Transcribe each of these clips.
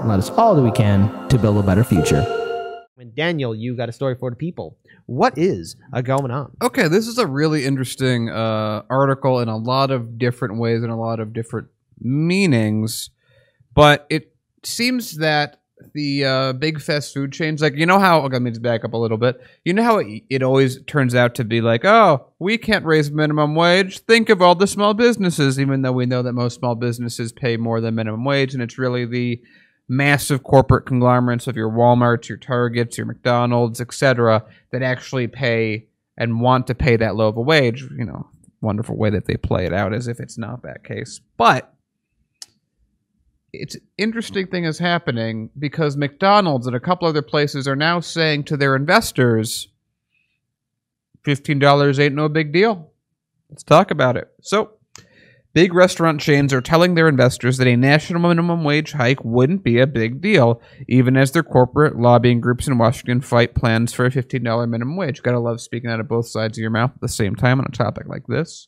and let us all do we can to build a better future. And Daniel, you got a story for the people. What is going on? Okay, this is a really interesting article in a lot of different ways and a lot of different meanings, but it seems that the big fast food chains, like, you know how, okay, let me just back up a little bit. You know how it always turns out to be like, oh, we can't raise minimum wage. Think of all the small businesses, even though we know that most small businesses pay more than minimum wage, and it's really the massive corporate conglomerates of your Walmarts, your Targets, your McDonald's, etc., that actually pay and want to pay that low of a wage. You know, wonderful way that they play it out as if it's not that case. But it's an interesting thing is happening because McDonald's and a couple other places are now saying to their investors, $15 ain't no big deal. Let's talk about it. So, big restaurant chains are telling their investors that a national minimum wage hike wouldn't be a big deal, even as their corporate lobbying groups in Washington fight plans for a $15 minimum wage. Gotta love speaking out of both sides of your mouth at the same time on a topic like this.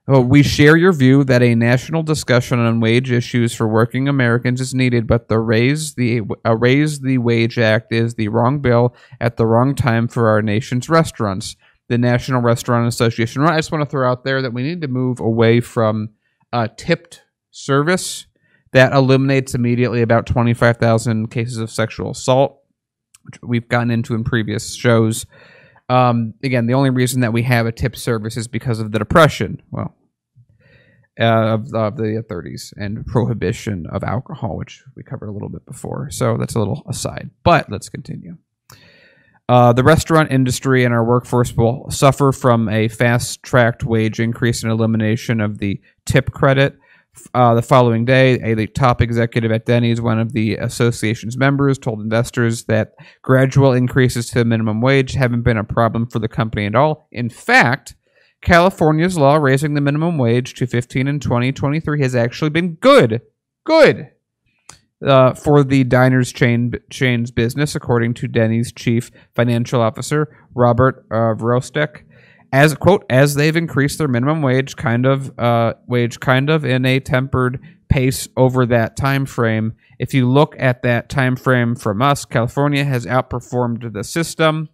We share your view that a national discussion on wage issues for working Americans is needed, but the Raise the Wage Act is the wrong bill at the wrong time for our nation's restaurants. The National Restaurant Association. I just want to throw out there that we need to move away from tipped service that eliminates immediately about 25,000 cases of sexual assault, which we've gotten into in previous shows. Again, the only reason that we have a tip service is because of the Depression, well, of the 30s and prohibition of alcohol, which we covered a little bit before. So that's a little aside, but let's continue. The restaurant industry and our workforce will suffer from a fast-tracked wage increase and elimination of the tip credit. The following day, a top executive at Denny's, one of the association's members, told investors that gradual increases to the minimum wage haven't been a problem for the company at all. In fact, California's law raising the minimum wage to $15 in 2023 has actually been good for the diners chain's business, according to Denny's chief financial officer, Robert Vrostek. As quote, as they've increased their minimum wage kind of in a tempered pace over that time frame. If you look at that time frame from us, California has outperformed the system.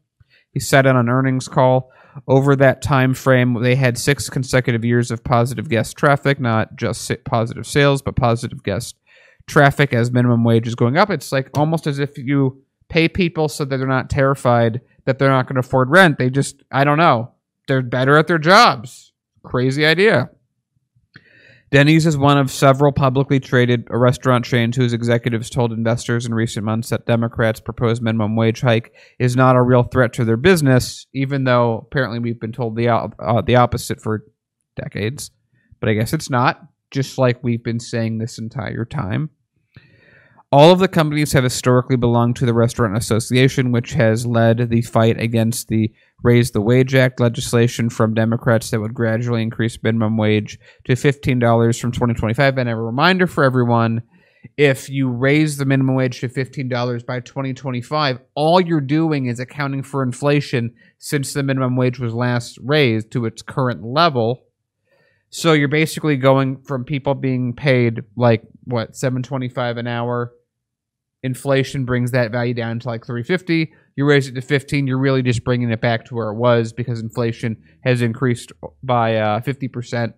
He said on an earnings call, over that time frame, they had 6 consecutive years of positive guest traffic, not just positive sales, but positive guest traffic as minimum wage is going up. It's like almost as if you pay people so that they're not terrified that they're not going to afford rent. They just, I don't know. They're better at their jobs. Crazy idea. Denny's is one of several publicly traded restaurant chains whose executives told investors in recent months that Democrats' proposed minimum wage hike is not a real threat to their business, even though apparently we've been told the opposite for decades. But I guess it's not, just like we've been saying this entire time. All of the companies have historically belonged to the Restaurant Association, which has led the fight against the Raise the Wage Act legislation from Democrats that would gradually increase minimum wage to $15 from 2025. And a reminder for everyone, if you raise the minimum wage to $15 by 2025, all you're doing is accounting for inflation since the minimum wage was last raised to its current level. So you're basically going from people being paid like, what, $7.25 an hour. Inflation brings that value down to like $3.50. You raise it to 15, you're really just bringing it back to where it was because inflation has increased by 50%.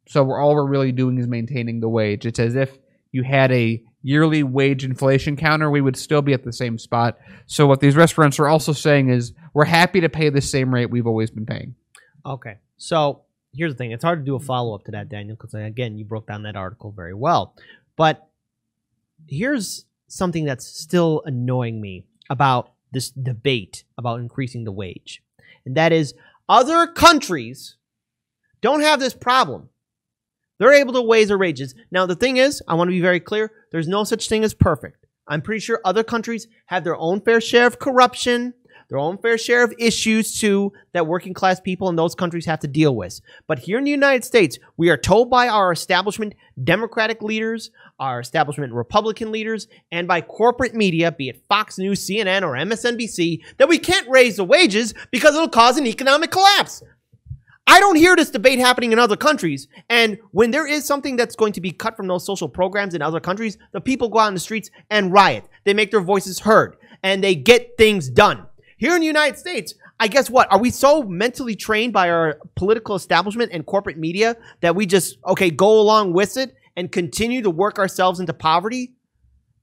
So all we're really doing is maintaining the wage. It's as if you had a yearly wage inflation counter, we would still be at the same spot. So what these restaurants are also saying is we're happy to pay the same rate we've always been paying. Okay, so here's the thing. It's hard to do a follow-up to that, Daniel, because, again, you broke down that article very well. But here's something that's still annoying me about this debate about increasing the wage. And that is, other countries don't have this problem. They're able to raise their wages. Now, the thing is, I want to be very clear, there's no such thing as perfect. I'm pretty sure other countries have their own fair share of corruption, their own fair share of issues, too, that working class people in those countries have to deal with. But here in the United States, we are told by our establishment Democratic leaders, our establishment Republican leaders, and by corporate media, be it Fox News, CNN, or MSNBC, that we can't raise the wages because it'll cause an economic collapse. I don't hear this debate happening in other countries. And when there is something that's going to be cut from those social programs in other countries, the people go out in the streets and riot. They make their voices heard and they get things done. Here in the United States, I guess what? Are we so mentally trained by our political establishment and corporate media that we just, okay, go along with it and continue to work ourselves into poverty?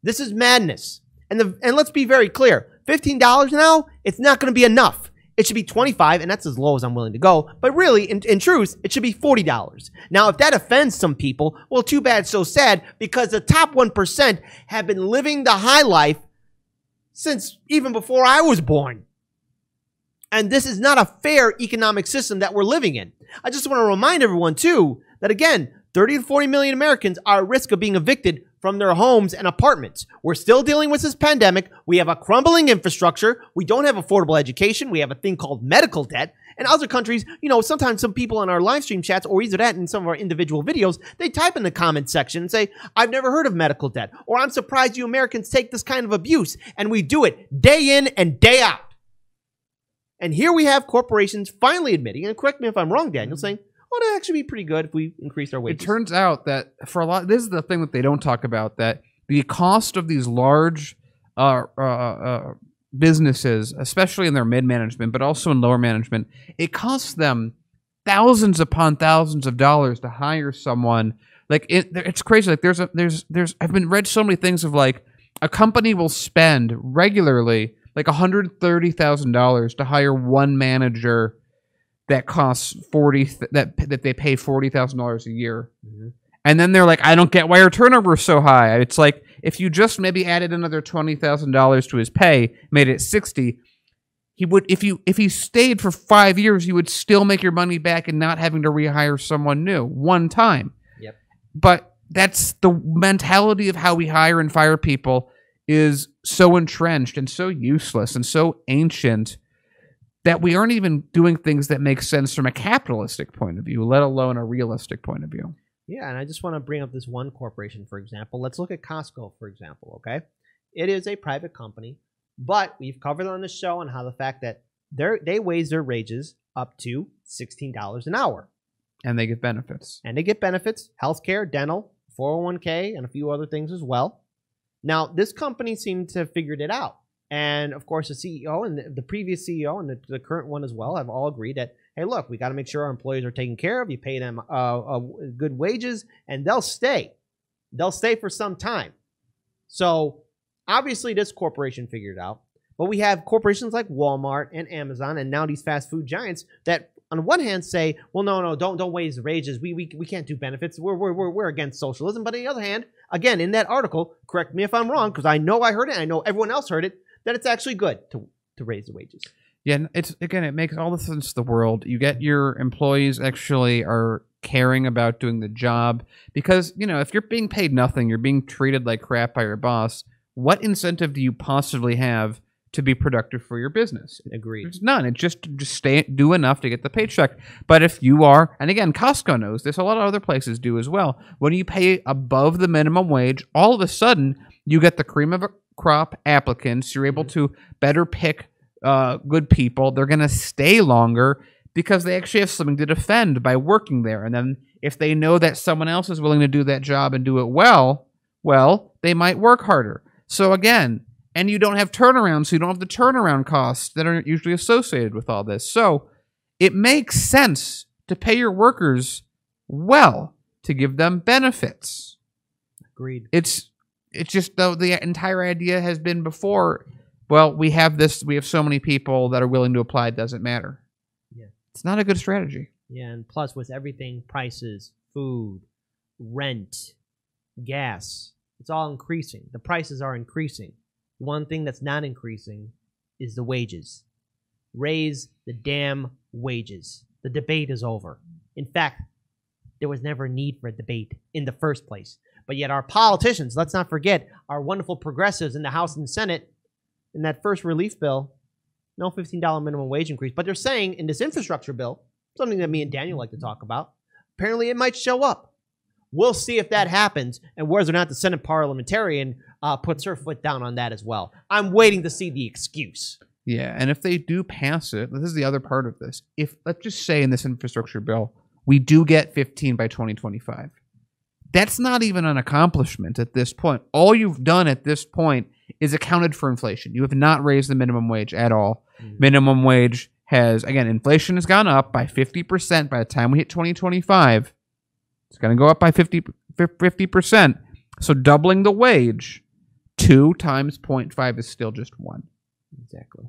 This is madness. And let's be very clear. $15 now, it's not going to be enough. It should be $25, and that's as low as I'm willing to go. But really, in truth, it should be $40. Now, if that offends some people, well, too bad, so sad, because the top 1% have been living the high life since even before I was born. And this is not a fair economic system that we're living in. I just want to remind everyone, too, that again, 30 to 40 million Americans are at risk of being evicted from their homes and apartments. We're still dealing with this pandemic. We have a crumbling infrastructure. We don't have affordable education. We have a thing called medical debt. And other countries, you know, sometimes some people in our live stream chats, or either that in some of our individual videos, they type in the comment section and say, I've never heard of medical debt, or I'm surprised you Americans take this kind of abuse. And we do it day in and day out. And here we have corporations finally admitting, and correct me if I'm wrong, Daniel, saying, oh, that'd actually be pretty good if we increased our wages. It turns out that for a lot, this is the thing that they don't talk about, that the cost of these large businesses, especially in their mid-management, but also in lower management, it costs them thousands upon thousands of dollars to hire someone. Like it's crazy. Like I've been read so many things of like a company will spend regularly like $130,000 to hire one manager that costs that they pay $40,000 a year. Mm-hmm. And then they're like, I don't get why our turnover is so high. It's like, if you just maybe added another $20,000 to his pay, made it 60, he would, if he stayed for 5 years, you would still make your money back and not having to rehire someone new one time. Yep. But that's the mentality of how we hire and fire people, is so entrenched and so useless and so ancient that we aren't even doing things that make sense from a capitalistic point of view, let alone a realistic point of view. Yeah, and I just want to bring up this one corporation, for example. Let's look at Costco, for example, okay? It is a private company, but we've covered on the show on how the fact that they raise their wages up to $16 an hour. And they get benefits. And they get benefits, healthcare, dental, 401k, and a few other things as well. Now, this company seemed to have figured it out. And, of course, the CEO and the previous CEO and the current one as well have all agreed that, hey, look, we got to make sure our employees are taken care of. You pay them good wages, and they'll stay. They'll stay for some time. So, obviously, this corporation figured it out. But we have corporations like Walmart and Amazon and now these fast food giants that, on one hand, say, well, no, don't raise the wages. We can't do benefits. We're against socialism. But on the other hand, again, in that article, correct me if I'm wrong, because I know I heard it and I know everyone else heard it, that it's actually good to raise the wages. Yeah, it makes all the sense in the world. You get your employees actually are caring about doing the job, because, you know, if you're being paid nothing, you're being treated like crap by your boss, what incentive do you possibly have to be productive for your business? Agreed. There's none. It's just do enough to get the paycheck. But if you are, and again, Costco knows this, a lot of other places do as well, when you pay above the minimum wage, all of a sudden you get the cream of a crop applicants. You're able to better pick good people. They're going to stay longer because they actually have something to defend by working there. And then if they know that someone else is willing to do that job and do it well, they might work harder. So again, and you don't have turnaround, so you don't have the turnaround costs that are usually associated with all this. So it makes sense to pay your workers well, to give them benefits. Agreed. It's just, though, the entire idea has been before, well, we have so many people that are willing to apply, it doesn't matter. Yeah. It's not a good strategy. Yeah, and plus with everything, prices, food, rent, gas, it's all increasing. The prices are increasing. One thing that's not increasing is the wages. Raise the damn wages. The debate is over. In fact, there was never a need for a debate in the first place. But yet our politicians, let's not forget, our wonderful progressives in the House and Senate, in that first relief bill, no $15 minimum wage increase. But they're saying in this infrastructure bill, something that me and Daniel like to talk about, apparently it might show up. We'll see if that happens and whether or not the Senate parliamentarian puts her foot down on that as well. I'm waiting to see the excuse. Yeah, and if they do pass it, this is the other part of this. If, let's just say in this infrastructure bill, we do get 15 by 2025. That's not even an accomplishment at this point. All you've done at this point is accounted for inflation. You have not raised the minimum wage at all. Minimum wage has, again, inflation has gone up by 50% by the time we hit 2025. It's going to go up by 50%. So doubling the wage, 2 times 0.5 is still just 1. Exactly.